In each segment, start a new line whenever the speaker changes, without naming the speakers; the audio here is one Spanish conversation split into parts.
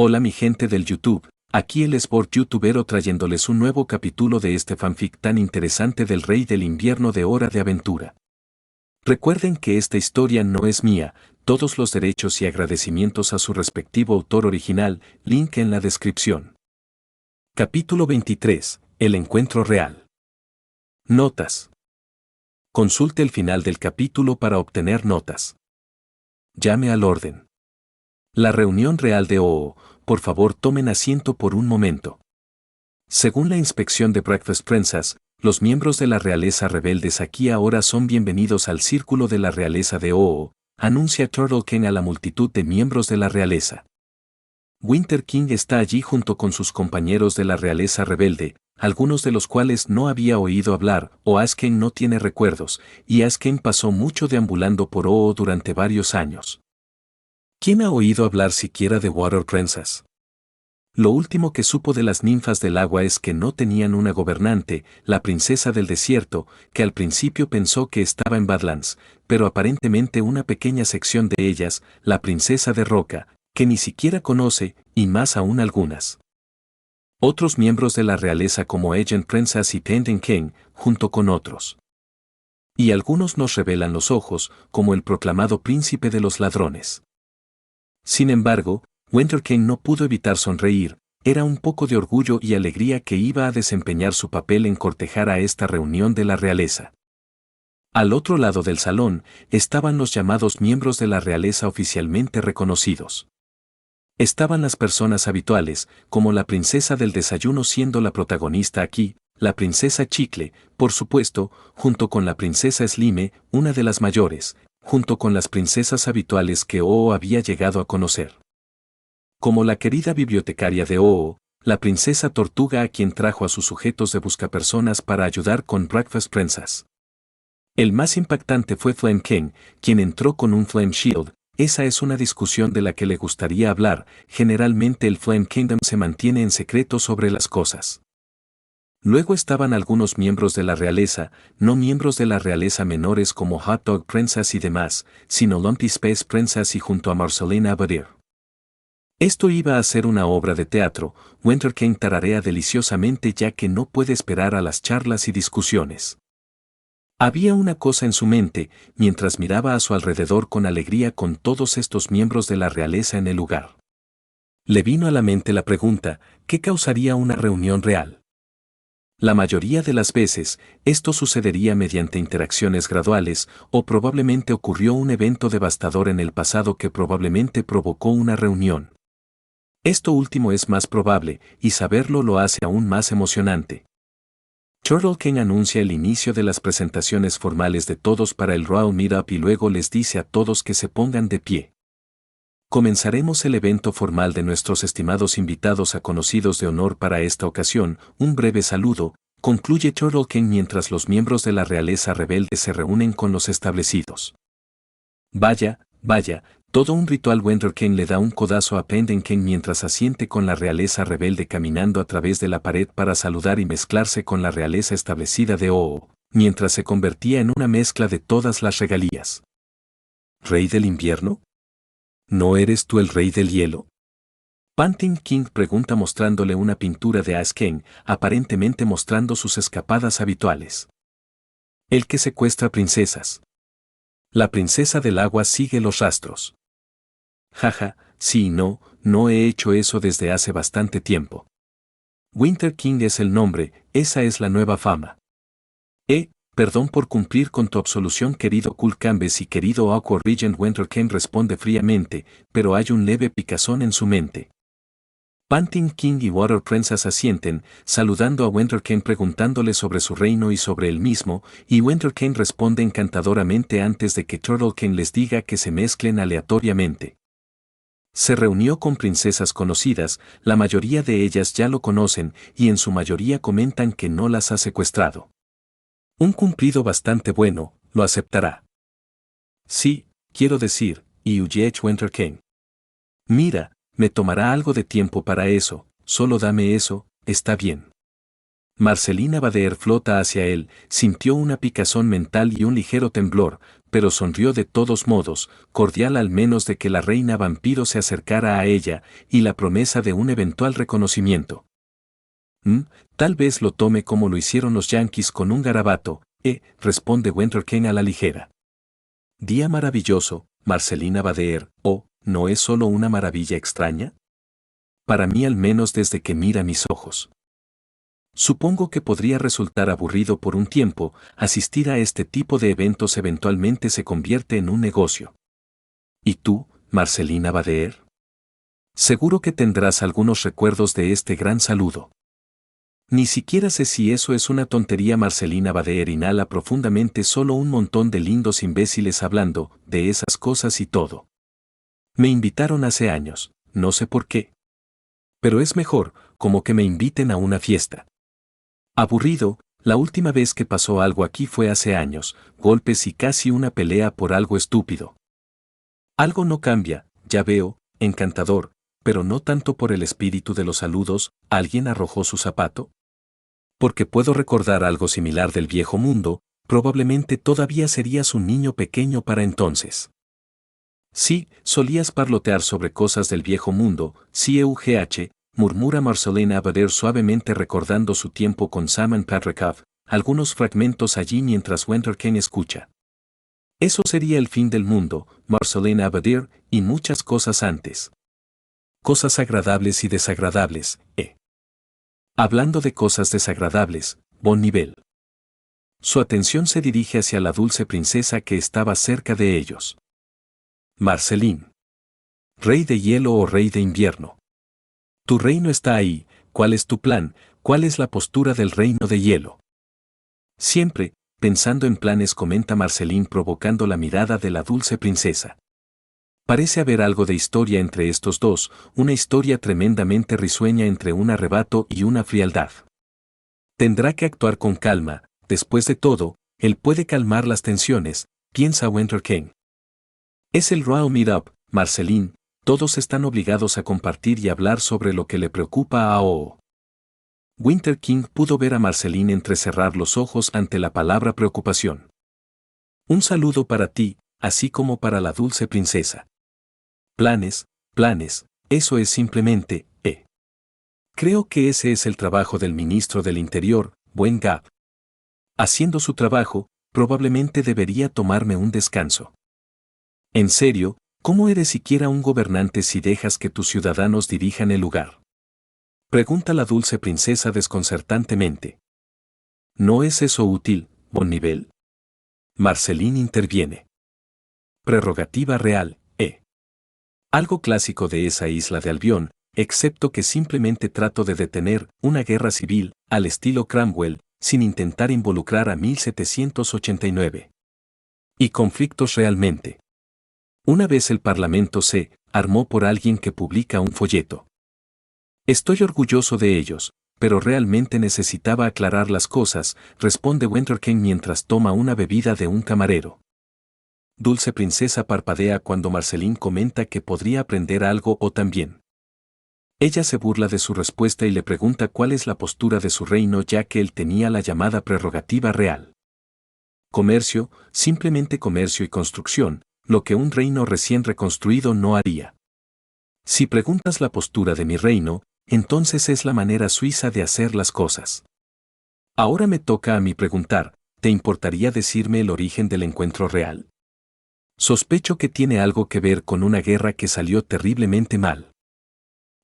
Hola mi gente del YouTube, aquí el Sport Youtubero trayéndoles un nuevo capítulo de este fanfic tan interesante del Rey del Invierno de Hora de Aventura. Recuerden que esta historia no es mía, todos los derechos y agradecimientos a su respectivo autor original, link en la descripción. Capítulo 23, El Encuentro Real. Notas. Consulte el final del capítulo para obtener notas. Llame al orden. La reunión real de Oo, por favor tomen asiento por un momento. Según la inspección de Breakfast Princess, los miembros de la realeza rebeldes aquí ahora son bienvenidos al círculo de la realeza de Oo, anuncia Turtle King a la multitud de miembros de la realeza. Winter King está allí junto con sus compañeros de la realeza rebelde, algunos de los cuales no había oído hablar, o Asken no tiene recuerdos, y Asken pasó mucho deambulando por Oo durante varios años. ¿Quién ha oído hablar siquiera de Water Princess? Lo último que supo de las ninfas del agua es que no tenían una gobernante, la princesa del desierto, que al principio pensó que estaba en Badlands, pero aparentemente una pequeña sección de ellas, la princesa de roca, que ni siquiera conoce, y más aún algunas. Otros miembros de la realeza como Agent Princess y Pendant King, junto con otros. Y algunos nos revelan los ojos, como el proclamado príncipe de los ladrones. Sin embargo, Winter King no pudo evitar sonreír, era un poco de orgullo y alegría que iba a desempeñar su papel en cortejar a esta reunión de la realeza. Al otro lado del salón, estaban los llamados miembros de la realeza oficialmente reconocidos. Estaban las personas habituales, como la princesa del desayuno siendo la protagonista aquí, la princesa Chicle, por supuesto, junto con la princesa Slime, una de las mayores, junto con las princesas habituales que Oo había llegado a conocer. Como la querida bibliotecaria de Oo, la princesa Tortuga a quien trajo a sus sujetos de buscapersonas para ayudar con Breakfast Princess. El más impactante fue Flame King, quien entró con un Flame Shield. Esa es una discusión de la que le gustaría hablar, generalmente el Flame Kingdom se mantiene en secreto sobre las cosas. Luego estaban algunos miembros de la realeza, no miembros de la realeza menores como Hot Dog Princess y demás, sino Lumpy Space Princess y junto a Marcelina Abadir. Esto iba a ser una obra de teatro, Winter King tararea deliciosamente ya que no puede esperar a las charlas y discusiones. Había una cosa en su mente, mientras miraba a su alrededor con alegría con todos estos miembros de la realeza en el lugar. Le vino a la mente la pregunta, ¿qué causaría una reunión real? La mayoría de las veces, esto sucedería mediante interacciones graduales, o probablemente ocurrió un evento devastador en el pasado que probablemente provocó una reunión. Esto último es más probable, y saberlo lo hace aún más emocionante. Turtle King anuncia el inicio de las presentaciones formales de todos para el Royal Meetup y luego les dice a todos que se pongan de pie. Comenzaremos el evento formal de nuestros estimados invitados a conocidos de honor para esta ocasión, un breve saludo, concluye Turtle King mientras los miembros de la realeza rebelde se reúnen con los establecidos. Vaya, todo un ritual. Winter King le da un codazo a Pendant King mientras asiente con la realeza rebelde caminando a través de la pared para saludar y mezclarse con la realeza establecida de Oo, mientras se convertía en una mezcla de todas las regalías. ¿Rey del invierno? ¿No eres tú el rey del hielo? Pendant King pregunta mostrándole una pintura de Asken, aparentemente mostrando sus escapadas habituales. El que secuestra princesas. La princesa del agua sigue los rastros. Jaja, sí y no he hecho eso desde hace bastante tiempo. Winter King es el nombre, esa es la nueva fama. Perdón por cumplir con tu absolución querido Cool Canvas y querido Awkward Regent. Winter King responde fríamente, pero hay un leve picazón en su mente. Pendant King y Water Princess asienten, saludando a Winter King preguntándole sobre su reino y sobre él mismo, y Winter King responde encantadoramente antes de que Turtle King les diga que se mezclen aleatoriamente. Se reunió con princesas conocidas, la mayoría de ellas ya lo conocen y en su mayoría comentan que no las ha secuestrado. Un cumplido bastante bueno, lo aceptará. Sí, quiero decir, y Winter King. Mira, me tomará algo de tiempo para eso, solo dame eso, está bien. Marcelina Bader flota hacia él, sintió una picazón mental y un ligero temblor, pero sonrió de todos modos, cordial al menos de que la reina vampiro se acercara a ella, y la promesa de un eventual reconocimiento. Tal vez lo tome como lo hicieron los yanquis con un garabato, responde Wenterken a la ligera. Día maravilloso, Marcelina Bader, ¿no es solo una maravilla extraña? Para mí al menos desde que mira mis ojos. Supongo que podría resultar aburrido por un tiempo, asistir a este tipo de eventos eventualmente se convierte en un negocio. ¿Y tú, Marcelina Bader? Seguro que tendrás algunos recuerdos de este gran saludo. Ni siquiera sé si eso es una tontería. Marcelina Bader inhala profundamente, solo un montón de lindos imbéciles hablando de esas cosas y todo. Me invitaron hace años, no sé por qué. Pero es mejor, como que me inviten a una fiesta. Aburrido, la última vez que pasó algo aquí fue hace años, golpes y casi una pelea por algo estúpido. Algo no cambia, ya veo, encantador, pero no tanto por el espíritu de los saludos. ¿Alguien arrojó su zapato? Porque puedo recordar algo similar del viejo mundo, probablemente todavía serías un niño pequeño para entonces. Sí, solías parlotear sobre cosas del viejo mundo, CEUGH, murmura Marcelina Bader suavemente recordando su tiempo con Saman Padrekov, algunos fragmentos allí mientras Wenterken escucha. Eso sería el fin del mundo, Marcelina Bader, y muchas cosas antes. Cosas agradables y desagradables, Hablando de cosas desagradables, bon nivel. Su atención se dirige hacia la dulce princesa que estaba cerca de ellos. Marceline. Rey de hielo o rey de invierno. Tu reino está ahí, ¿cuál es tu plan? ¿Cuál es la postura del reino de hielo? Siempre, pensando en planes, comenta Marceline provocando la mirada de la dulce princesa. Parece haber algo de historia entre estos dos, una historia tremendamente risueña entre un arrebato y una frialdad. Tendrá que actuar con calma, después de todo, él puede calmar las tensiones, piensa Wenterken. Es el Royal Meetup, Marceline, todos están obligados a compartir y hablar sobre lo que le preocupa a Oo. Winterking pudo ver a Marceline entrecerrar los ojos ante la palabra preocupación. Un saludo para ti, así como para la dulce princesa. Planes, eso es simplemente, Creo que ese es el trabajo del ministro del Interior, buen Gab. Haciendo su trabajo, probablemente debería tomarme un descanso. En serio, ¿cómo eres siquiera un gobernante si dejas que tus ciudadanos dirijan el lugar? Pregunta la dulce princesa desconcertantemente. ¿No es eso útil, bon nivel? Marceline interviene. Prerrogativa real, Algo clásico de esa isla de Albión, excepto que simplemente trato de detener una guerra civil, al estilo Cromwell, sin intentar involucrar a 1789. Y conflictos realmente. Una vez el Parlamento se armó por alguien que publica un folleto. Estoy orgulloso de ellos, pero realmente necesitaba aclarar las cosas, responde Wenterken mientras toma una bebida de un camarero. Dulce princesa parpadea cuando Marceline comenta que podría aprender algo o también. Ella se burla de su respuesta y le pregunta cuál es la postura de su reino, ya que él tenía la llamada prerrogativa real. Comercio, simplemente comercio y construcción, lo que un reino recién reconstruido no haría. Si preguntas la postura de mi reino, entonces es la manera suiza de hacer las cosas. Ahora me toca a mí preguntar, ¿te importaría decirme el origen del encuentro real? Sospecho que tiene algo que ver con una guerra que salió terriblemente mal.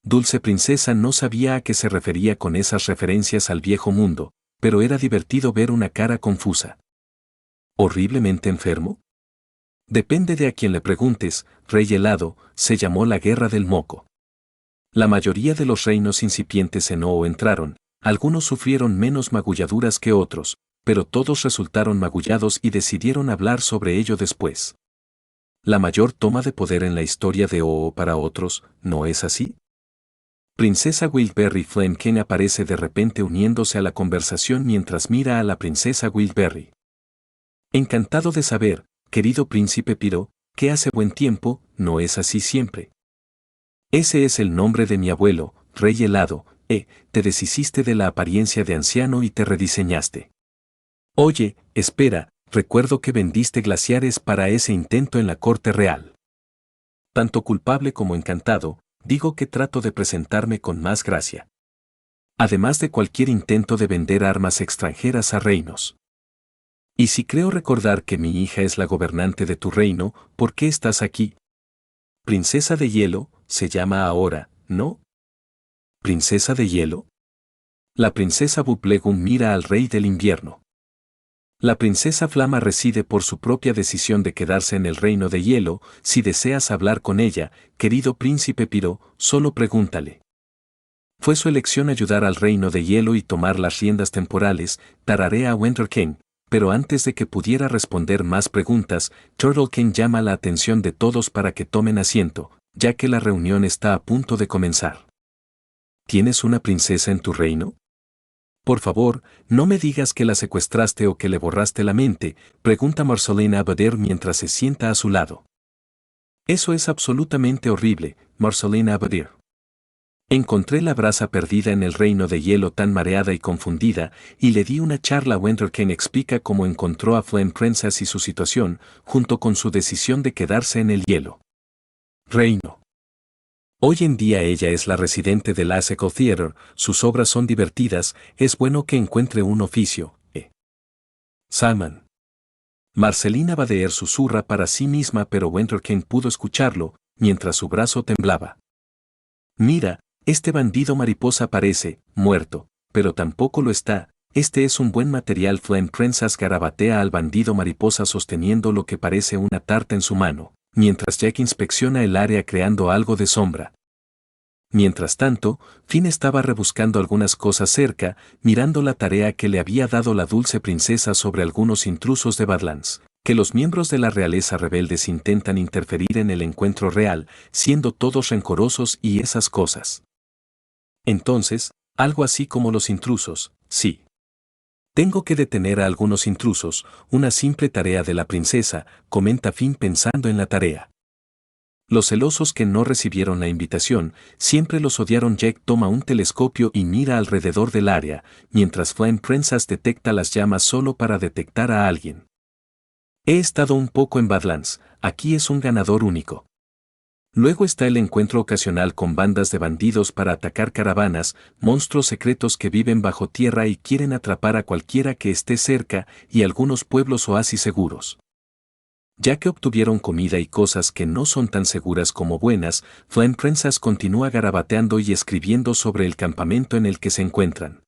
Dulce princesa no sabía a qué se refería con esas referencias al viejo mundo, pero era divertido ver una cara confusa. ¿Horriblemente enfermo? Depende de a quién le preguntes, rey helado, se llamó la guerra del moco. La mayoría de los reinos incipientes en Oo entraron, algunos sufrieron menos magulladuras que otros, pero todos resultaron magullados y decidieron hablar sobre ello después. La mayor toma de poder en la historia de Oo para otros, ¿no es así? Princesa Wilberry Flemken aparece de repente uniéndose a la conversación mientras mira a la princesa Wilberry. Encantado de saber, querido príncipe Piro, que hace buen tiempo, ¿no es así siempre? Ese es el nombre de mi abuelo, rey helado, te deshiciste de la apariencia de anciano y te rediseñaste. Oye, espera, recuerdo que vendiste glaciares para ese intento en la corte real. Tanto culpable como encantado, digo que trato de presentarme con más gracia. Además de cualquier intento de vender armas extranjeras a reinos. Y si creo recordar que mi hija es la gobernante de tu reino, ¿por qué estás aquí? Princesa de hielo, se llama ahora, ¿no? ¿Princesa de hielo? La princesa Buplegum mira al rey del invierno. La princesa Flama reside por su propia decisión de quedarse en el reino de hielo. Si deseas hablar con ella, querido príncipe Piro, solo pregúntale. Fue su elección ayudar al reino de hielo y tomar las riendas temporales, tararea Winter King, pero antes de que pudiera responder más preguntas, Turtle King llama la atención de todos para que tomen asiento, ya que la reunión está a punto de comenzar. ¿Tienes una princesa en tu reino? Por favor, no me digas que la secuestraste o que le borraste la mente, pregunta Marceline Abadir mientras se sienta a su lado. Eso es absolutamente horrible, Marceline Abadir. Encontré la brasa perdida en el reino de hielo tan mareada y confundida, y le di una charla a Winter King explica cómo encontró a Flame Princess y su situación, junto con su decisión de quedarse en el hielo. Reino. Hoy en día ella es la residente del Aseco Theater, sus obras son divertidas, es bueno que encuentre un oficio, Salman. Marcelina Badeer susurra para sí misma pero Winter King pudo escucharlo, mientras su brazo temblaba. Mira, este bandido mariposa parece muerto, pero tampoco lo está. Este es un buen material. Flame Princess garabatea al bandido mariposa sosteniendo lo que parece una tarta en su mano, mientras Jack inspecciona el área creando algo de sombra. Mientras tanto, Finn estaba rebuscando algunas cosas cerca, mirando la tarea que le había dado la dulce princesa sobre algunos intrusos de Badlands, que los miembros de la realeza rebeldes intentan interferir en el encuentro real, siendo todos rencorosos y esas cosas. Entonces, algo así como los intrusos, sí. Tengo que detener a algunos intrusos, una simple tarea de la princesa, comenta Finn pensando en la tarea. Los celosos que no recibieron la invitación, siempre los odiaron. Jack toma un telescopio y mira alrededor del área, mientras Flame Princess detecta las llamas solo para detectar a alguien. He estado un poco en Badlands, aquí es un ganador único. Luego está el encuentro ocasional con bandas de bandidos para atacar caravanas, monstruos secretos que viven bajo tierra y quieren atrapar a cualquiera que esté cerca, y algunos pueblos oasis seguros. Ya que obtuvieron comida y cosas que no son tan seguras como buenas, Flame Princess continúa garabateando y escribiendo sobre el campamento en el que se encuentran.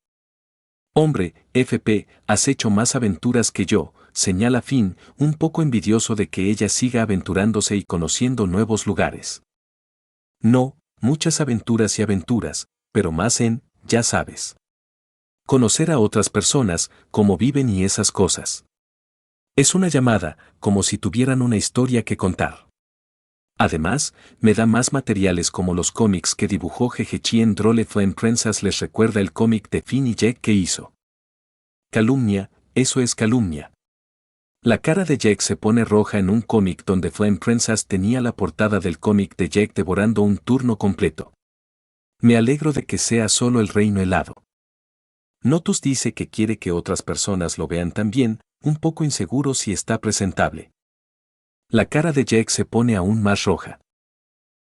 Hombre, FP, has hecho más aventuras que yo, señala Finn, un poco envidioso de que ella siga aventurándose y conociendo nuevos lugares. No, muchas aventuras y aventuras, pero más ya sabes. Conocer a otras personas, cómo viven y esas cosas. Es una llamada, como si tuvieran una historia que contar. Además, me da más materiales como los cómics que dibujó Jejechien Drolle. Flame Princess les recuerda el cómic de Finn y Jack que hizo. Calumnia, eso es calumnia. La cara de Jack se pone roja en un cómic donde Flame Princess tenía la portada del cómic de Jack devorando un turno completo. Me alegro de que sea solo el reino helado. Notus dice que quiere que otras personas lo vean también, un poco inseguro si está presentable. La cara de Jack se pone aún más roja.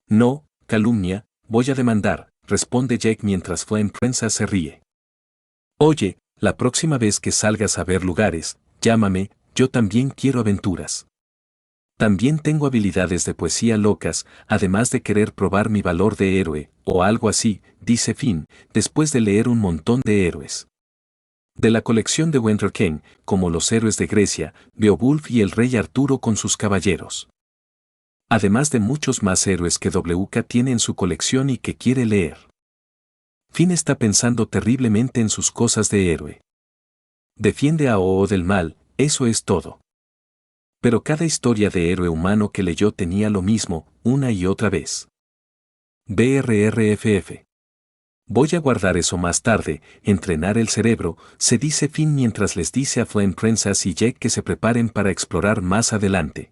No, calumnia, voy a demandar, responde Jack mientras Flame Princess se ríe. Oye, la próxima vez que salgas a ver lugares, llámame, yo también quiero aventuras. También tengo habilidades de poesía locas, además de querer probar mi valor de héroe, o algo así, dice Finn, después de leer un montón de héroes. De la colección de Winter King, como los héroes de Grecia, Beowulf y el rey Arturo con sus caballeros. Además de muchos más héroes que WK tiene en su colección y que quiere leer. Finn está pensando terriblemente en sus cosas de héroe. Defiende a Oo del mal, eso es todo. Pero cada historia de héroe humano que leyó tenía lo mismo, una y otra vez. BRRFF. Voy a guardar eso más tarde, entrenar el cerebro, se dice Finn mientras les dice a Flame Princess y Jack que se preparen para explorar más adelante.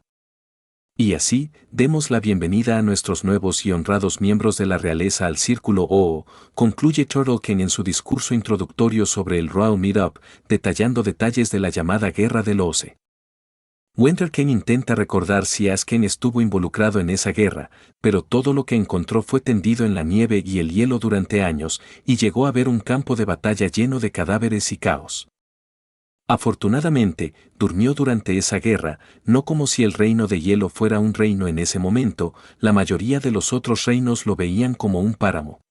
Y así, demos la bienvenida a nuestros nuevos y honrados miembros de la realeza al Círculo OO, concluye Turtlekin en su discurso introductorio sobre el Royal Meetup, detallando detalles de la llamada Guerra del Oce. Winterken intenta recordar si Asken estuvo involucrado en esa guerra, pero todo lo que encontró fue tendido en la nieve y el hielo durante años, y llegó a ver un campo de batalla lleno de cadáveres y caos. Afortunadamente, durmió durante esa guerra, no como si el reino de hielo fuera un reino en ese momento, la mayoría de los otros reinos lo veían como un páramo.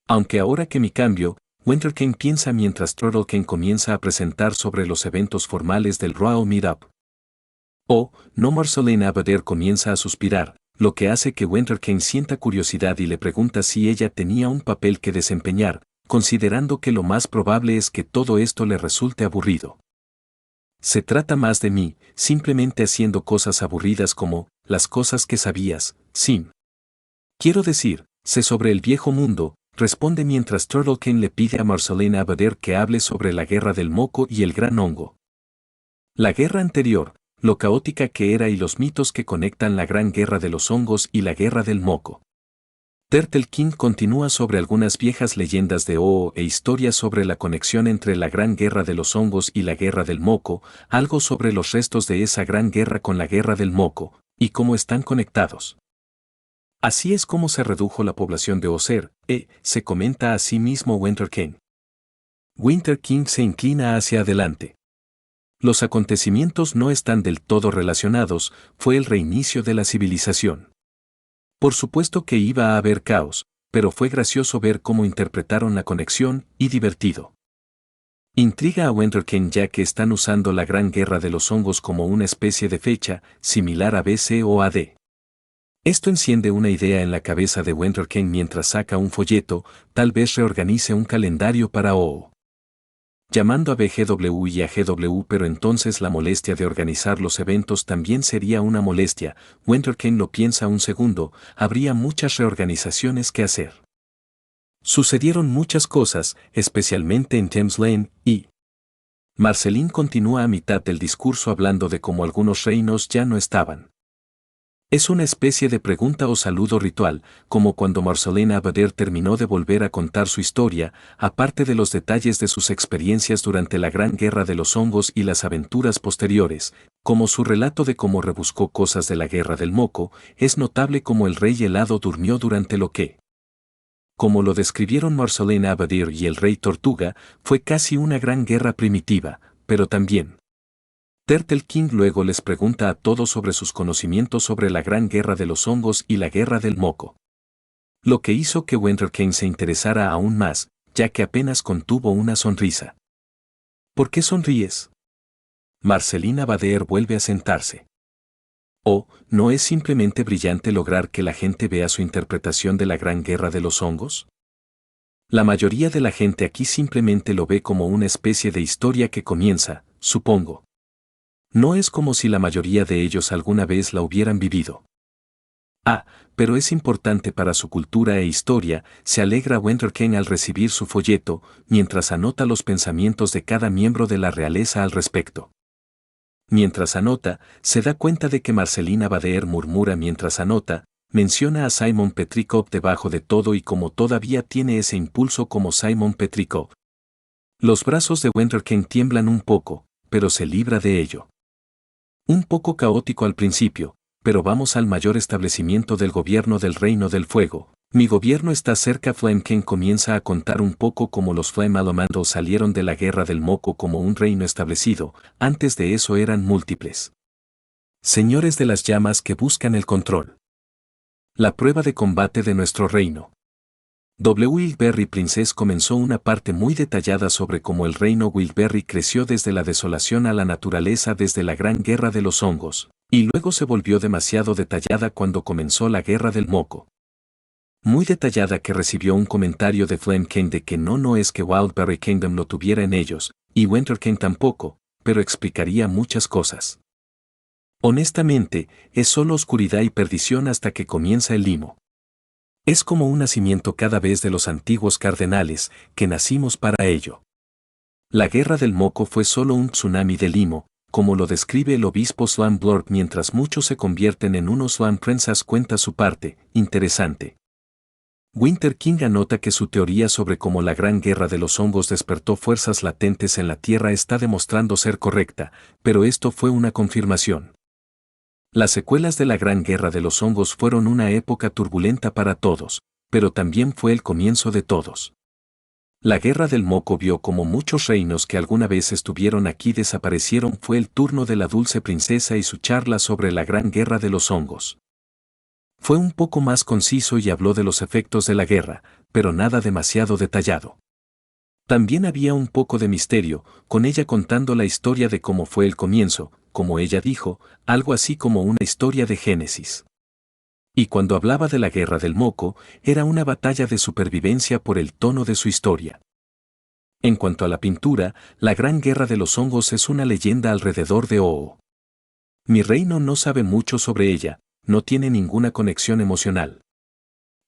Aunque ahora que mi cambio, Winterken piensa mientras Turtlekin comienza a presentar sobre los eventos formales del Royal Meetup. Oh, no, Marceline Abader comienza a suspirar, lo que hace que Winterken sienta curiosidad y le pregunta si ella tenía un papel que desempeñar, considerando que lo más probable es que todo esto le resulte aburrido. Se trata más de mí, simplemente haciendo cosas aburridas como, las cosas que sabías, Sim. Quiero decir, sé sobre el viejo mundo, responde mientras Turtlekin le pide a Marceline Abader que hable sobre la guerra del moco y el gran hongo. La guerra anterior, lo caótica que era y los mitos que conectan la gran guerra de los hongos y la guerra del moco. Turtlekin continúa sobre algunas viejas leyendas de OO e historias sobre la conexión entre la gran guerra de los hongos y la guerra del moco, algo sobre los restos de esa gran guerra con la guerra del moco, y cómo están conectados. Así es como se redujo la población de Oser, se comenta a sí mismo Winterken. Winterken se inclina hacia adelante. Los acontecimientos no están del todo relacionados, fue el reinicio de la civilización. Por supuesto que iba a haber caos, pero fue gracioso ver cómo interpretaron la conexión y divertido. Intriga a Winterken ya que están usando la gran guerra de los hongos como una especie de fecha, similar a BC o AD. Esto enciende una idea en la cabeza de Winterken mientras saca un folleto, tal vez reorganice un calendario para OO. Llamando a BGW y a GW, pero entonces la molestia de organizar los eventos también sería una molestia. Winterken lo piensa un segundo, habría muchas reorganizaciones que hacer. Sucedieron muchas cosas, especialmente en Thames Lane, y Marceline continúa a mitad del discurso hablando de cómo algunos reinos ya no estaban. Es una especie de pregunta o saludo ritual, como cuando Marceline Abader terminó de volver a contar su historia, aparte de los detalles de sus experiencias durante la gran guerra de los hongos y las aventuras posteriores, como su relato de cómo rebuscó cosas de la guerra del moco, es notable como el rey helado durmió durante lo que, como lo describieron Marceline Abadir y el rey tortuga, fue casi una gran guerra primitiva, pero también. Turtlekin luego les pregunta a todos sobre sus conocimientos sobre la gran guerra de los hongos y la guerra del moco. Lo que hizo que Winterken se interesara aún más, ya que apenas contuvo una sonrisa. ¿Por qué sonríes? Marceline Abader vuelve a sentarse. ¿O no es simplemente brillante lograr que la gente vea su interpretación de la gran guerra de los hongos? La mayoría de la gente aquí simplemente lo ve como una especie de historia que comienza, supongo. No es como si la mayoría de ellos alguna vez la hubieran vivido. Pero es importante para su cultura e historia, se alegra Winterken al recibir su folleto, mientras anota los pensamientos de cada miembro de la realeza al respecto. Mientras anota, se da cuenta de que Marceline Abader murmura mientras anota, menciona a Simon Petrikov debajo de todo y como todavía tiene ese impulso como Simon Petrikov. Los brazos de Winterken tiemblan un poco, pero se libra de ello. Un poco caótico al principio, pero vamos al mayor establecimiento del gobierno del Reino del Fuego. Mi gobierno está cerca. Flameken comienza a contar un poco cómo los Flame Alomando salieron de la guerra del moco como un reino establecido, antes de eso eran múltiples. Señores de las llamas que buscan el control. La prueba de combate de nuestro reino. Wilberry Princess comenzó una parte muy detallada sobre cómo el reino Wilberry creció desde la desolación a la naturaleza desde la gran guerra de los hongos, y luego se volvió demasiado detallada cuando comenzó la guerra del moco. Muy detallada que recibió un comentario de Flameken de que no es que Wildberry Kingdom lo tuviera en ellos, y Winterken tampoco, pero explicaría muchas cosas. Honestamente, es solo oscuridad y perdición hasta que comienza el limo. Es como un nacimiento cada vez de los antiguos cardenales, que nacimos para ello. La guerra del moco fue solo un tsunami de limo, como lo describe el obispo Sloan Blork mientras muchos se convierten en unos Sloan Princess cuenta su parte, interesante. Winter King anota que su teoría sobre cómo la Gran Guerra de los Hongos despertó fuerzas latentes en la Tierra está demostrando ser correcta, pero esto fue una confirmación. Las secuelas de la Gran Guerra de los Hongos fueron una época turbulenta para todos, pero también fue el comienzo de todos. La Guerra del Moco vio como muchos reinos que alguna vez estuvieron aquí desaparecieron. Fue el turno de la Dulce Princesa y su charla sobre la Gran Guerra de los Hongos. Fue un poco más conciso y habló de los efectos de la guerra, pero nada demasiado detallado. También había un poco de misterio, con ella contando la historia de cómo fue el comienzo, como ella dijo, algo así como una historia de Génesis. Y cuando hablaba de la Guerra del Moco, era una batalla de supervivencia por el tono de su historia. En cuanto a la pintura, la Gran Guerra de los Hongos es una leyenda alrededor de Oo. Mi reino no sabe mucho sobre ella, no tiene ninguna conexión emocional.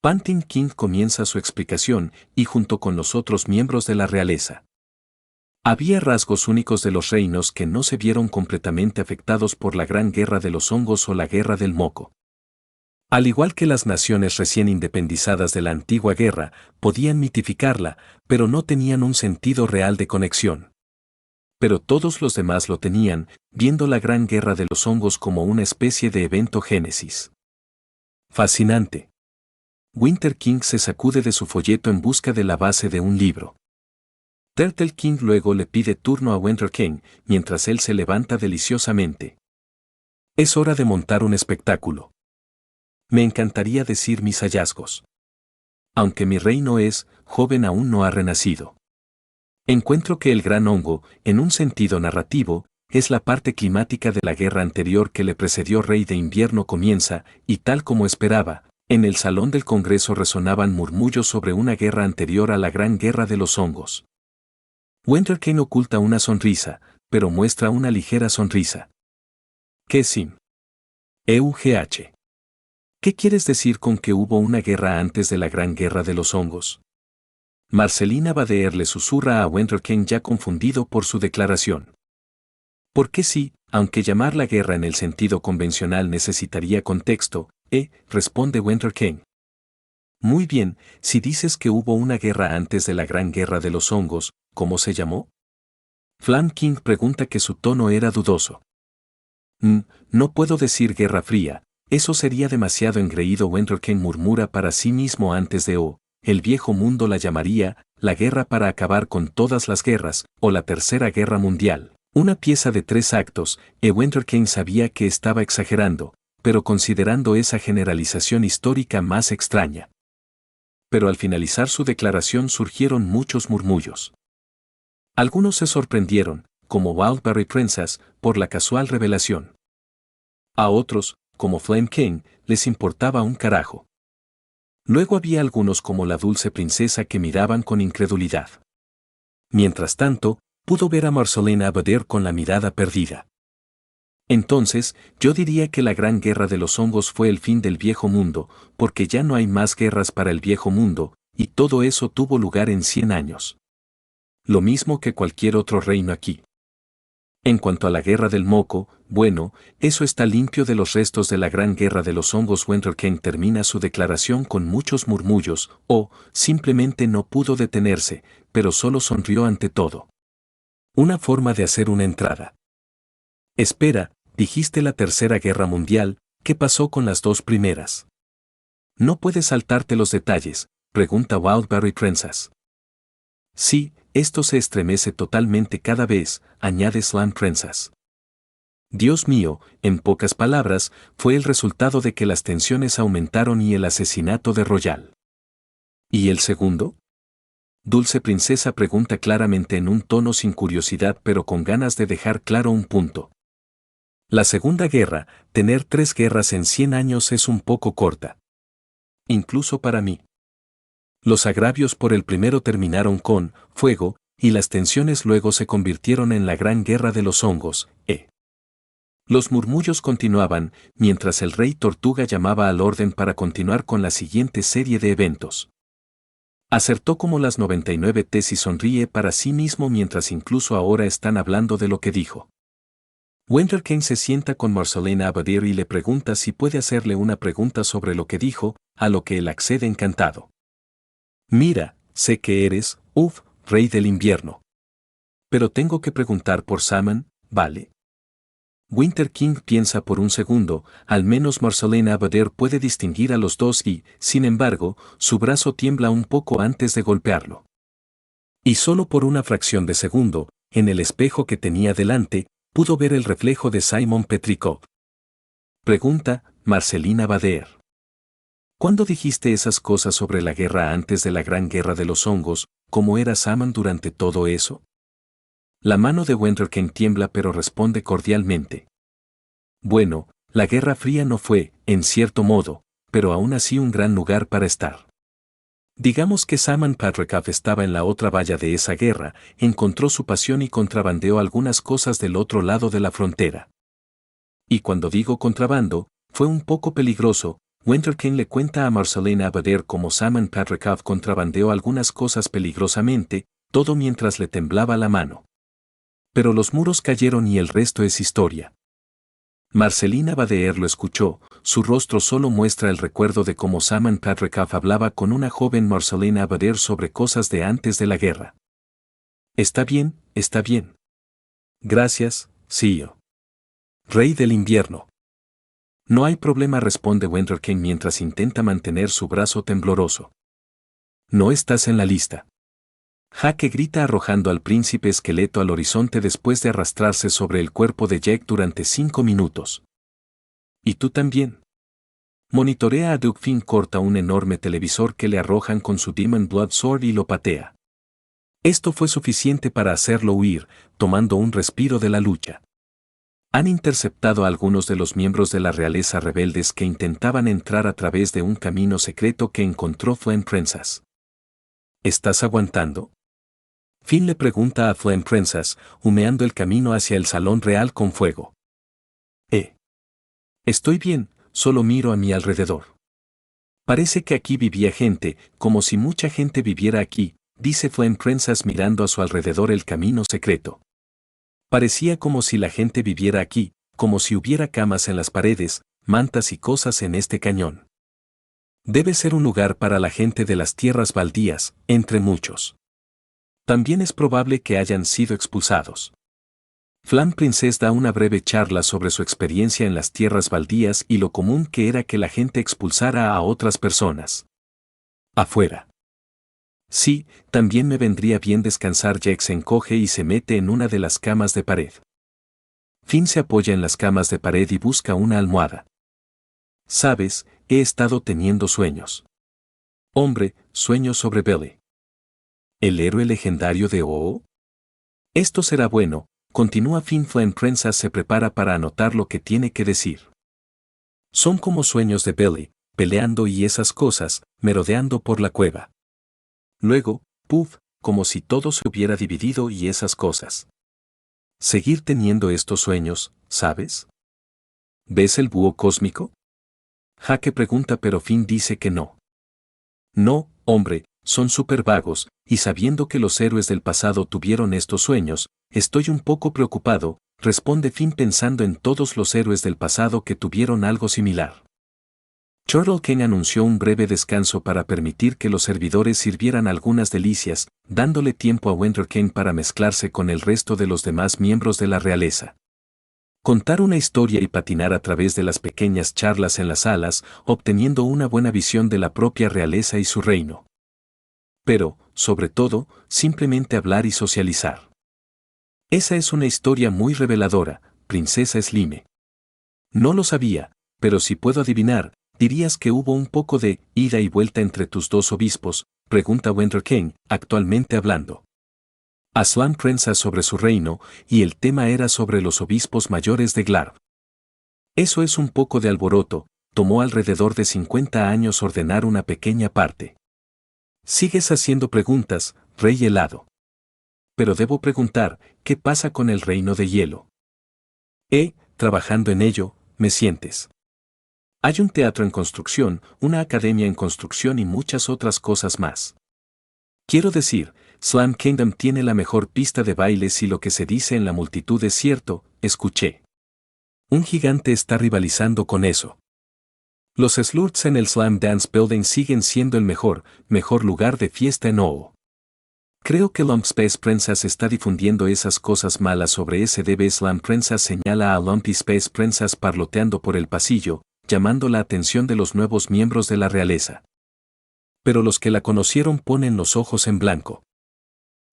Panting King comienza su explicación, y junto con los otros miembros de la realeza. Había rasgos únicos de los reinos que no se vieron completamente afectados por la Gran Guerra de los Hongos o la Guerra del Moco. Al igual que las naciones recién independizadas de la antigua guerra, podían mitificarla, pero no tenían un sentido real de conexión. Pero todos los demás lo tenían, viendo la Gran Guerra de los Hongos como una especie de evento génesis. Fascinante. Winter King se sacude de su folleto en busca de la base de un libro. Turtle King luego le pide turno a Winter King, mientras él se levanta deliciosamente. Es hora de montar un espectáculo. Me encantaría decir mis hallazgos. Aunque mi reino es, joven aún no ha renacido. Encuentro que el gran hongo, en un sentido narrativo, es la parte climática de la guerra anterior que le precedió Rey de Invierno comienza, y tal como esperaba, en el salón del Congreso resonaban murmullos sobre una guerra anterior a la Gran Guerra de los Hongos. Winter King oculta una sonrisa, pero muestra una ligera sonrisa. ¿Qué sim? EUGH. ¿Qué quieres decir con que hubo una guerra antes de la Gran Guerra de los Hongos? Marcelina Bader le susurra a Winter King ya confundido por su declaración. ¿Por qué sí, aunque llamar la guerra en el sentido convencional necesitaría contexto, responde Winter King. Muy bien, si dices que hubo una guerra antes de la Gran Guerra de los Hongos, ¿cómo se llamó? Flam King pregunta que su tono era dudoso. No puedo decir Guerra Fría. Eso sería demasiado engreído. Winter King murmura para sí mismo antes de el viejo mundo la llamaría, la guerra para acabar con todas las guerras, o la Tercera Guerra Mundial. Una pieza de 3 actos, Winter King sabía que estaba exagerando, pero considerando esa generalización histórica más extraña. Pero al finalizar su declaración surgieron muchos murmullos. Algunos se sorprendieron, como Wildberry Princess, por la casual revelación. A otros, como Flame King, les importaba un carajo. Luego había algunos como la Dulce Princesa que miraban con incredulidad. Mientras tanto, pudo ver a Marcelina Bader con la mirada perdida. Entonces, yo diría que la Gran Guerra de los Hongos fue el fin del viejo mundo, porque ya no hay más guerras para el viejo mundo, y todo eso tuvo lugar en 100 años. Lo mismo que cualquier otro reino aquí. En cuanto a la Guerra del Moco, bueno, eso está limpio de los restos de la Gran Guerra de los Hongos. Winter King termina su declaración con muchos murmullos, o simplemente no pudo detenerse, pero solo sonrió ante todo. Una forma de hacer una entrada. Espera, dijiste la Tercera Guerra Mundial, ¿qué pasó con las 2 primeras? ¿No puedes saltarte los detalles?, pregunta Wildberry Princess. Sí, esto se estremece totalmente cada vez, añade Slam Princess. Dios mío, en pocas palabras, fue el resultado de que las tensiones aumentaron y el asesinato de Royal. ¿Y el segundo? Dulce Princesa pregunta claramente en un tono sin curiosidad pero con ganas de dejar claro un punto. La Segunda Guerra, tener 3 guerras en 100 años es un poco corta. Incluso para mí. Los agravios por el primero terminaron con fuego, y las tensiones luego se convirtieron en la Gran Guerra de los Hongos, Los murmullos continuaban, mientras el Rey Tortuga llamaba al orden para continuar con la siguiente serie de eventos. Acertó como las 99 tesis y sonríe para sí mismo mientras incluso ahora están hablando de lo que dijo. Winter King se sienta con Marcelina Abadir y le pregunta si puede hacerle una pregunta sobre lo que dijo, a lo que él accede encantado. Mira, sé que eres, rey del invierno. Pero tengo que preguntar por Saman, ¿vale? Winter King piensa por un segundo, al menos Marcelina Abadir puede distinguir a los dos y, sin embargo, su brazo tiembla un poco antes de golpearlo. Y solo por una fracción de segundo, en el espejo que tenía delante, pudo ver el reflejo de Simon Petrikov. Pregunta, Marcelina Abadir. ¿Cuándo dijiste esas cosas sobre la guerra antes de la gran guerra de los hongos, cómo era Saman durante todo eso? La mano de Winter King tiembla pero responde cordialmente. Bueno, la Guerra Fría no fue, en cierto modo, pero aún así un gran lugar para estar. Digamos que Saman Petrikov estaba en la otra valla de esa guerra, encontró su pasión y contrabandeó algunas cosas del otro lado de la frontera. Y cuando digo contrabando, fue un poco peligroso. Winter King le cuenta a Marcelina Abadir cómo Saman Petrikov contrabandeó algunas cosas peligrosamente, todo mientras le temblaba la mano. Pero los muros cayeron y el resto es historia. Marcelina Abadir lo escuchó, su rostro solo muestra el recuerdo de cómo Saman Petrikov hablaba con una joven Marcelina Abadir sobre cosas de antes de la guerra. Está bien, está bien. Gracias, CEO. Rey del invierno. No hay problema, responde Winter King mientras intenta mantener su brazo tembloroso. No estás en la lista. Jaque grita arrojando al príncipe esqueleto al horizonte después de arrastrarse sobre el cuerpo de Jack durante 5 minutos. ¿Y tú también? Monitorea a Duke. Finn corta un enorme televisor que le arrojan con su Demon Blood Sword y lo patea. Esto fue suficiente para hacerlo huir, tomando un respiro de la lucha. Han interceptado a algunos de los miembros de la realeza rebeldes que intentaban entrar a través de un camino secreto que encontró Flame Princess. ¿Estás aguantando? Finn le pregunta a Flame Princess, humeando el camino hacia el salón real con fuego. Estoy bien, solo miro a mi alrededor. Parece que aquí vivía gente, como si mucha gente viviera aquí, dice Flame Princess mirando a su alrededor el camino secreto. Parecía como si la gente viviera aquí, como si hubiera camas en las paredes, mantas y cosas en este cañón. Debe ser un lugar para la gente de las tierras baldías, entre muchos. También es probable que hayan sido expulsados. Flame Princess da una breve charla sobre su experiencia en las tierras baldías y lo común que era que la gente expulsara a otras personas. Afuera. Sí, también me vendría bien descansar. Jack se encoge y se mete en una de las camas de pared. Finn se apoya en las camas de pared y busca una almohada. Sabes, he estado teniendo sueños. Hombre, sueños sobre Billy. ¿El héroe legendario de Oo? Esto será bueno, continúa Finn. Flame Princess se prepara para anotar lo que tiene que decir. Son como sueños de Billy, peleando y esas cosas, merodeando por la cueva. Luego, puff, como si todo se hubiera dividido y esas cosas. Seguir teniendo estos sueños, ¿sabes? ¿Ves el búho cósmico? Jaque pregunta pero Finn dice que no. No, hombre, son súper vagos, y sabiendo que los héroes del pasado tuvieron estos sueños, estoy un poco preocupado, responde Finn pensando en todos los héroes del pasado que tuvieron algo similar. Turtle King anunció un breve descanso para permitir que los servidores sirvieran algunas delicias, dándole tiempo a Winter King para mezclarse con el resto de los demás miembros de la realeza. Contar una historia y patinar a través de las pequeñas charlas en las salas, obteniendo una buena visión de la propia realeza y su reino. Pero, sobre todo, simplemente hablar y socializar. Esa es una historia muy reveladora, Princesa Slime. No lo sabía, pero si puedo adivinar, ¿dirías que hubo un poco de ida y vuelta entre tus dos obispos? Pregunta Winter King, actualmente hablando. Aslan Princess sobre su reino, y el tema era sobre los obispos mayores de Glarv. Eso es un poco de alboroto, tomó alrededor de 50 años ordenar una pequeña parte. Sigues haciendo preguntas, Rey Helado. Pero debo preguntar, ¿qué pasa con el reino de hielo? Trabajando en ello, ¿me sientes? Hay un teatro en construcción, una academia en construcción y muchas otras cosas más. Quiero decir, Slime Kingdom tiene la mejor pista de baile si lo que se dice en la multitud es cierto, escuché. Un gigante está rivalizando con eso. Los Slurts en el Slam Dance Building siguen siendo el mejor lugar de fiesta en OO. Creo que Lump Space Princess está difundiendo esas cosas malas sobre SDB. Slam Princess señala a Lumpy Space Princess parloteando por el pasillo, llamando la atención de los nuevos miembros de la realeza. Pero los que la conocieron ponen los ojos en blanco.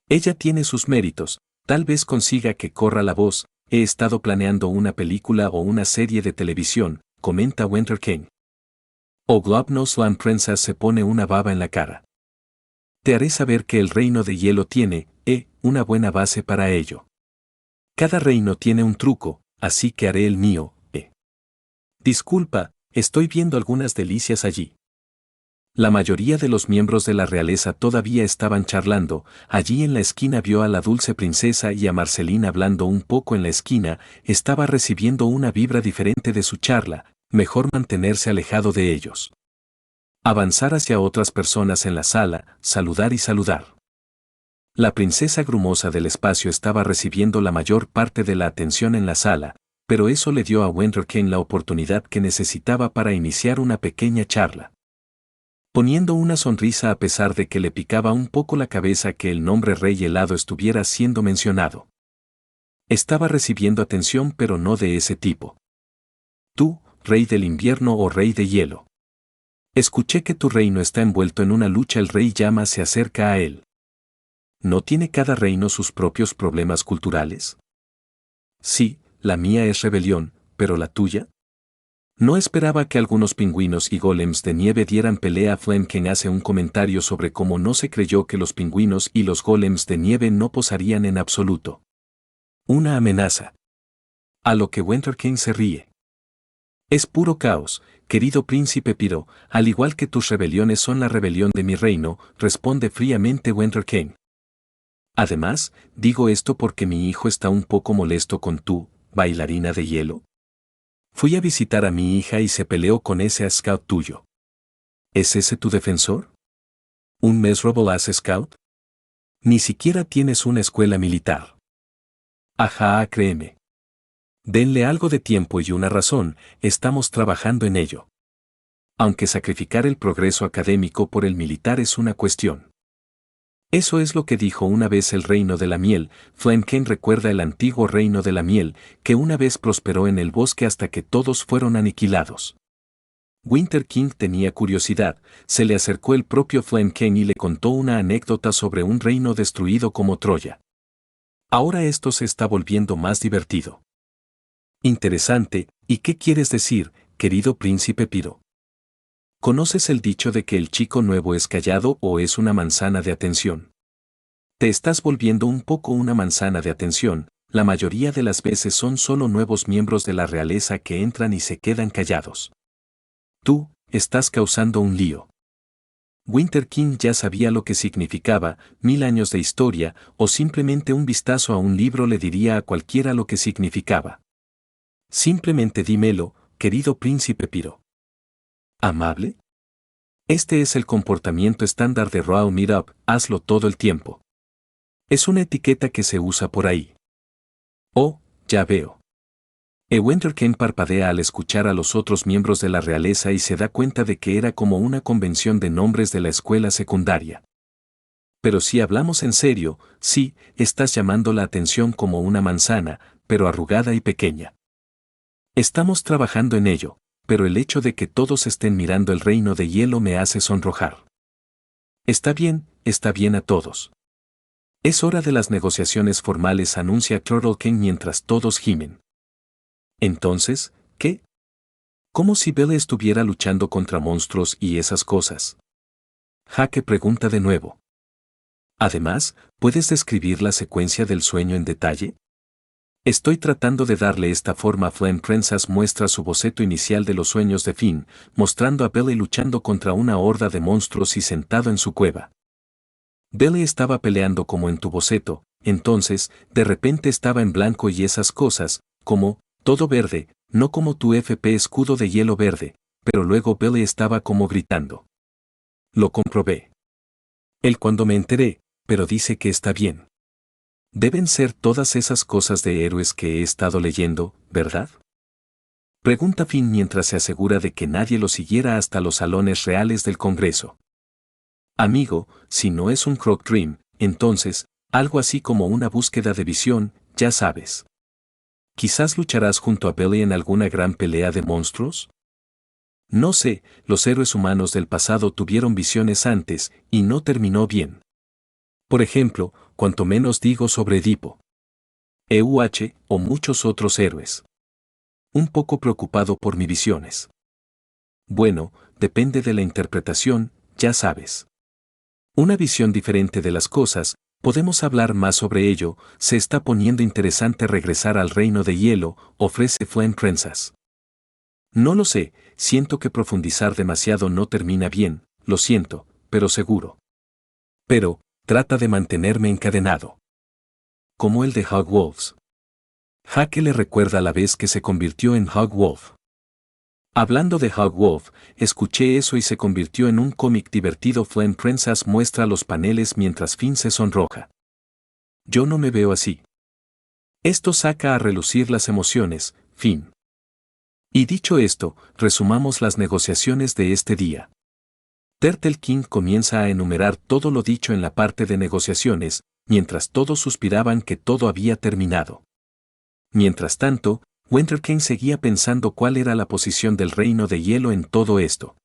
Ella tiene sus méritos, tal vez consiga que corra la voz. He estado planeando una película o una serie de televisión, comenta Winter King. O Globno. Slam Princess se pone una baba en la cara. Te haré saber que el reino de hielo tiene, una buena base para ello. Cada reino tiene un truco, así que haré el mío, Disculpa, estoy viendo algunas delicias allí. La mayoría de los miembros de la realeza todavía estaban charlando. Allí en la esquina vio a la dulce princesa y a Marceline hablando un poco en la esquina. Estaba recibiendo una vibra diferente de su charla. Mejor mantenerse alejado de ellos. Avanzar hacia otras personas en la sala, saludar y saludar. La princesa grumosa del espacio estaba recibiendo la mayor parte de la atención en la sala, pero eso le dio a Winter King la oportunidad que necesitaba para iniciar una pequeña charla. Poniendo una sonrisa a pesar de que le picaba un poco la cabeza que el nombre Rey Helado estuviera siendo mencionado. Estaba recibiendo atención, pero no de ese tipo. Tú, Rey del Invierno o Rey de Hielo. Escuché que tu reino está envuelto en una lucha. El Rey Llama se acerca a él. ¿No tiene cada reino sus propios problemas culturales? Sí, la mía es rebelión, pero la tuya. No esperaba que algunos pingüinos y golems de nieve dieran pelea. Flame King hace un comentario sobre cómo no se creyó que los pingüinos y los golems de nieve no posarían en absoluto. Una amenaza. A lo que Winter King se ríe. Es puro caos, querido príncipe Piro, al igual que tus rebeliones son la rebelión de mi reino, responde fríamente Winter King. Además, digo esto porque mi hijo está un poco molesto con tú, bailarina de hielo. Fui a visitar a mi hija y se peleó con ese scout tuyo. ¿Es ese tu defensor? ¿Un miserable ass scout? Ni siquiera tienes una escuela militar. Ajá, créeme. Denle algo de tiempo y una razón, estamos trabajando en ello. Aunque sacrificar el progreso académico por el militar es una cuestión. Eso es lo que dijo una vez el reino de la miel. Flame King recuerda el antiguo reino de la miel, que una vez prosperó en el bosque hasta que todos fueron aniquilados. Winter King tenía curiosidad, se le acercó el propio Flame King y le contó una anécdota sobre un reino destruido como Troya. Ahora esto se está volviendo más divertido. Interesante, ¿y qué quieres decir, querido príncipe Piro? ¿Conoces el dicho de que el chico nuevo es callado o es una manzana de atención? Te estás volviendo un poco una manzana de atención. La mayoría de las veces son solo nuevos miembros de la realeza que entran y se quedan callados. Tú, estás causando un lío. Winter King ya sabía lo que significaba, 1000 años de historia, o simplemente un vistazo a un libro le diría a cualquiera lo que significaba. Simplemente dímelo, querido príncipe Piro. ¿Amable? Este es el comportamiento estándar de Raw Meetup, hazlo todo el tiempo. Es una etiqueta que se usa por ahí. Oh, ya veo. Winter King parpadea al escuchar a los otros miembros de la realeza y se da cuenta de que era como una convención de nombres de la escuela secundaria. Pero si hablamos en serio, sí, estás llamando la atención como una manzana, pero arrugada y pequeña. Estamos trabajando en ello, pero el hecho de que todos estén mirando el reino de hielo me hace sonrojar. Está bien a todos. Es hora de las negociaciones formales, anuncia Turtle King mientras todos gimen. Entonces, ¿qué? Como si Belle estuviera luchando contra monstruos y esas cosas. Jaque pregunta de nuevo. Además, ¿puedes describir la secuencia del sueño en detalle? Estoy tratando de darle esta forma. Flame Princess muestra su boceto inicial de los sueños de Finn, mostrando a Belle luchando contra una horda de monstruos y sentado en su cueva. Belle estaba peleando como en tu boceto, entonces, de repente estaba en blanco y esas cosas, como, todo verde, no como tu FP escudo de hielo verde, pero luego Belle estaba como gritando. Lo comprobé. Él cuando me enteré, pero dice que está bien. Deben ser todas esas cosas de héroes que he estado leyendo, ¿verdad? Pregunta Finn mientras se asegura de que nadie lo siguiera hasta los salones reales del Congreso. Amigo, si no es un Croc Dream, entonces, algo así como una búsqueda de visión, ya sabes. ¿Quizás lucharás junto a Billy en alguna gran pelea de monstruos? No sé, los héroes humanos del pasado tuvieron visiones antes, y no terminó bien. Por ejemplo, cuanto menos digo sobre Edipo. O muchos otros héroes. Un poco preocupado por mis visiones. Bueno, depende de la interpretación, ya sabes. Una visión diferente de las cosas, podemos hablar más sobre ello, se está poniendo interesante regresar al reino de hielo, ofrece Flame Princess. No lo sé, siento que profundizar demasiado no termina bien, lo siento, pero seguro. Pero, trata de mantenerme encadenado. Como el de Hogwolves. Jaque le recuerda la vez que se convirtió en Hogwolf. Hablando de Hogwolf, escuché eso y se convirtió en un cómic divertido. Flame Princess muestra los paneles mientras Finn se sonroja. Yo no me veo así. Esto saca a relucir las emociones, Finn. Y dicho esto, resumamos las negociaciones de este día. Turtle King comienza a enumerar todo lo dicho en la parte de negociaciones, mientras todos suspiraban que todo había terminado. Mientras tanto, Winter King seguía pensando cuál era la posición del reino de hielo en todo esto.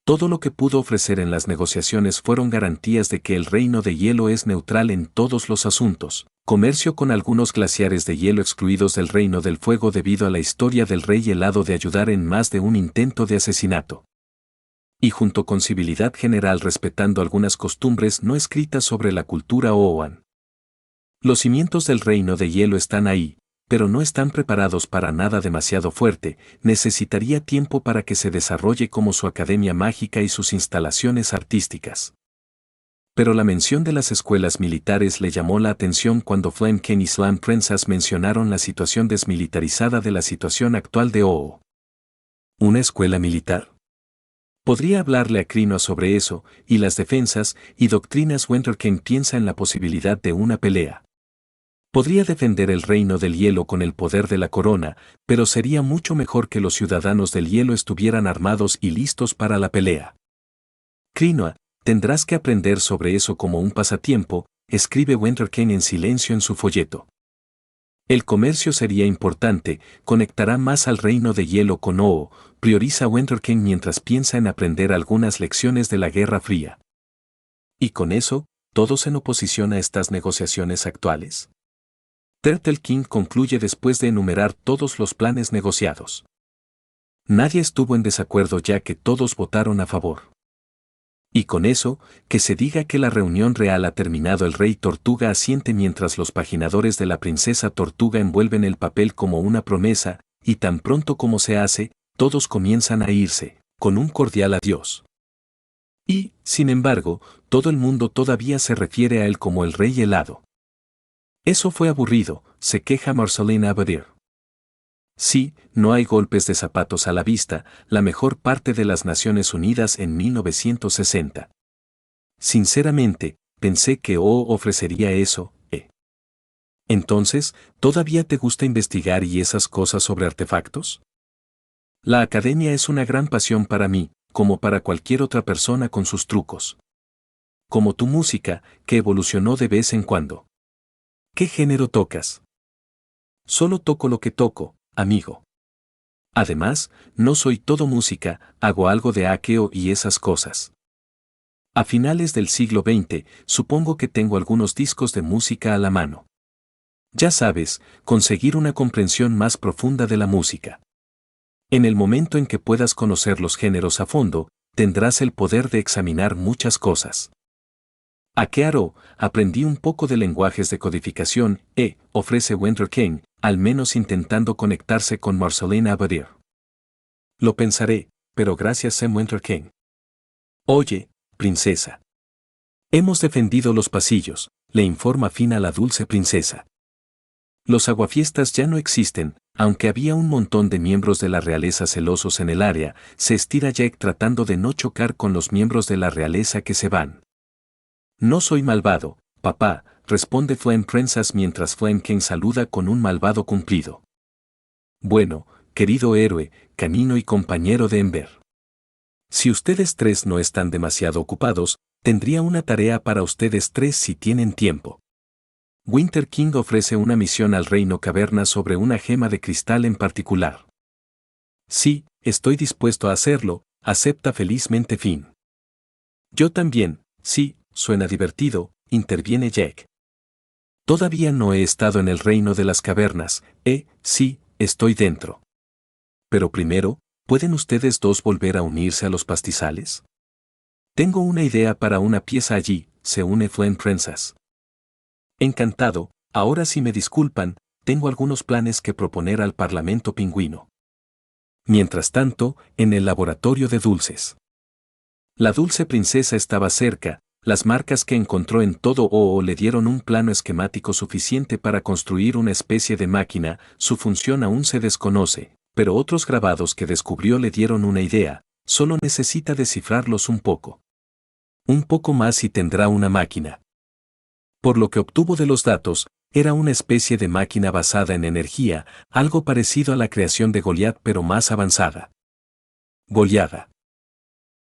Todo lo que pudo ofrecer en las negociaciones fueron garantías de que el reino de hielo es neutral en todos los asuntos, comercio con algunos glaciares de hielo excluidos del reino del fuego debido a la historia del rey helado de ayudar en más de un intento de asesinato. Y junto con civilidad general respetando algunas costumbres no escritas sobre la cultura Oan. Los cimientos del reino de hielo están ahí, pero no están preparados para nada demasiado fuerte, necesitaría tiempo para que se desarrolle como su academia mágica y sus instalaciones artísticas. Pero la mención de las escuelas militares le llamó la atención cuando Flame King y Slam Princess mencionaron la situación desmilitarizada de la situación actual de Oo. ¿Una escuela militar? Podría hablarle a Krinoa sobre eso, y las defensas y doctrinas. Winter King piensa en la posibilidad de una pelea. Podría defender el reino del hielo con el poder de la corona, pero sería mucho mejor que los ciudadanos del hielo estuvieran armados y listos para la pelea. Krinoa, tendrás que aprender sobre eso como un pasatiempo, escribe Winter King en silencio en su folleto. El comercio sería importante, conectará más al reino de hielo con Oo, prioriza Winter King mientras piensa en aprender algunas lecciones de la Guerra Fría. Y con eso, ¿todos en oposición a estas negociaciones actuales? Turtle King concluye después de enumerar todos los planes negociados. Nadie estuvo en desacuerdo ya que todos votaron a favor. Y con eso, que se diga que la reunión real ha terminado. El rey Tortuga asiente mientras los paginadores de la princesa Tortuga envuelven el papel como una promesa, y tan pronto como se hace, todos comienzan a irse, con un cordial adiós. Y, sin embargo, todo el mundo todavía se refiere a él como el rey helado. Eso fue aburrido, se queja Marceline Abadir. Sí, no hay golpes de zapatos a la vista, la mejor parte de las Naciones Unidas en 1960. Sinceramente, pensé que O ofrecería eso, Entonces, ¿todavía te gusta investigar y esas cosas sobre artefactos? La academia es una gran pasión para mí, como para cualquier otra persona con sus trucos. Como tu música, que evolucionó de vez en cuando. ¿Qué género tocas? Solo toco lo que toco, amigo. Además, no soy todo música, hago algo de hackeo y esas cosas. A finales del siglo XX, supongo que tengo algunos discos de música a la mano. Ya sabes, conseguir una comprensión más profunda de la música. En el momento en que puedas conocer los géneros a fondo, tendrás el poder de examinar muchas cosas. A Kearo, aprendí un poco de lenguajes de codificación, ofrece Winter King, al menos intentando conectarse con Marceline Abadir. Lo pensaré, pero gracias Sam Winter King. Oye, princesa. Hemos defendido los pasillos, le informa Finn a la dulce princesa. Los aguafiestas ya no existen, aunque había un montón de miembros de la realeza celosos en el área, se estira Jake tratando de no chocar con los miembros de la realeza que se van. No soy malvado, papá, responde Flame Princess mientras Flame King saluda con un malvado cumplido. Bueno, querido héroe, canino y compañero de Ember. Si ustedes tres no están demasiado ocupados, tendría una tarea para ustedes tres si tienen tiempo. Winter King ofrece una misión al Reino Caverna sobre una gema de cristal en particular. Sí, estoy dispuesto a hacerlo, acepta felizmente Finn. Yo también, sí, suena divertido, interviene Jack. Todavía no he estado en el Reino de las Cavernas, sí, estoy dentro. Pero primero, ¿pueden ustedes dos volver a unirse a los pastizales? Tengo una idea para una pieza allí, se une Flynn Princess. Encantado, ahora si me disculpan, tengo algunos planes que proponer al Parlamento Pingüino. Mientras tanto, en el laboratorio de dulces. La dulce princesa estaba cerca, las marcas que encontró en todo OO le dieron un plano esquemático suficiente para construir una especie de máquina, su función aún se desconoce, pero otros grabados que descubrió le dieron una idea, solo necesita descifrarlos un poco. Un poco más y tendrá una máquina. Por lo que obtuvo de los datos, era una especie de máquina basada en energía, algo parecido a la creación de Goliath pero más avanzada. Goliath.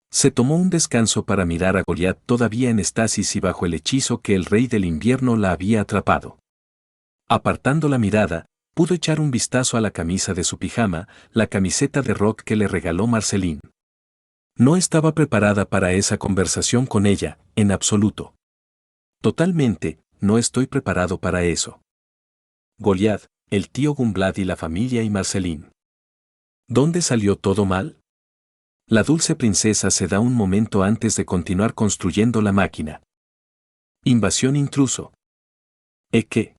Se tomó un descanso para mirar a Goliath todavía en estasis y bajo el hechizo que el rey del invierno la había atrapado. Apartando la mirada, pudo echar un vistazo a la camisa de su pijama, la camiseta de rock que le regaló Marceline. No estaba preparada para esa conversación con ella, en absoluto. Totalmente, no estoy preparado para eso. Goliath, el tío Gumblad y la familia y Marceline. ¿Dónde salió todo mal? La dulce princesa se da un momento antes de continuar construyendo la máquina. Invasión intruso. ¿Qué?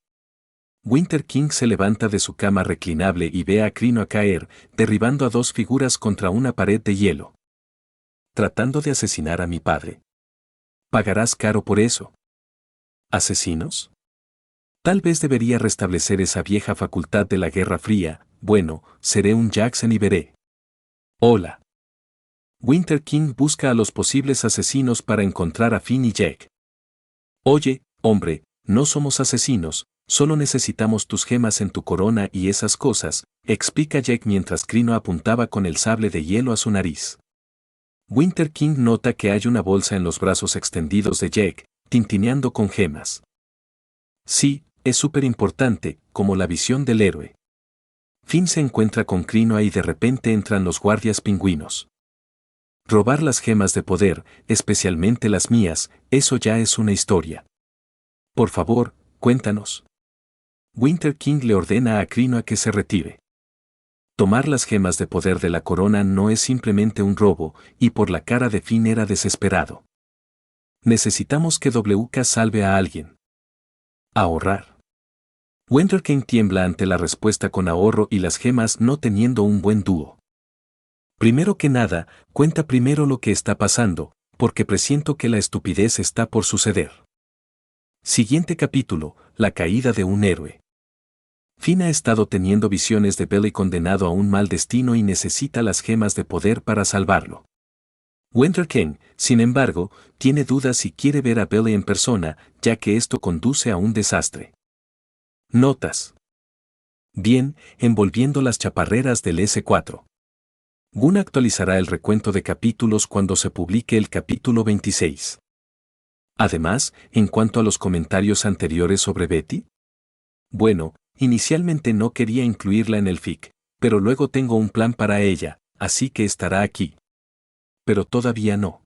Winter King se levanta de su cama reclinable y ve a Crino a caer, derribando a dos figuras contra una pared de hielo. Tratando de asesinar a mi padre. Pagarás caro por eso. ¿Asesinos? Tal vez debería restablecer esa vieja facultad de la Guerra Fría. Bueno, seré un Jackson y veré. Hola. Winter King busca a los posibles asesinos para encontrar a Finn y Jack. Oye, hombre, no somos asesinos, solo necesitamos tus gemas en tu corona y esas cosas, explica Jack mientras Crino apuntaba con el sable de hielo a su nariz. Winter King nota que hay una bolsa en los brazos extendidos de Jack, tintineando con gemas. Sí, es súper importante, como la visión del héroe. Finn se encuentra con Crino y de repente entran los guardias pingüinos. Robar las gemas de poder, especialmente las mías, eso ya es una historia. Por favor, cuéntanos. Winter King le ordena a Crino que se retire. Tomar las gemas de poder de la corona no es simplemente un robo, y por la cara de Finn era desesperado. Necesitamos que WK salve a alguien. Ahorrar. Winter King tiembla ante la respuesta con ahorro y las gemas no teniendo un buen dúo. Primero que nada, cuenta primero lo que está pasando, porque presiento que la estupidez está por suceder. Siguiente capítulo, la caída de un héroe. Finn ha estado teniendo visiones de Billy condenado a un mal destino y necesita las gemas de poder para salvarlo. Winter King, sin embargo, tiene dudas si quiere ver a Billy en persona, ya que esto conduce a un desastre. Notas. Bien, envolviendo las chaparreras del S4. Gunn actualizará el recuento de capítulos cuando se publique el capítulo 26. Además, en cuanto a los comentarios anteriores sobre Betty. Bueno, inicialmente no quería incluirla en el fic, pero luego tengo un plan para ella, así que estará aquí. Pero todavía no.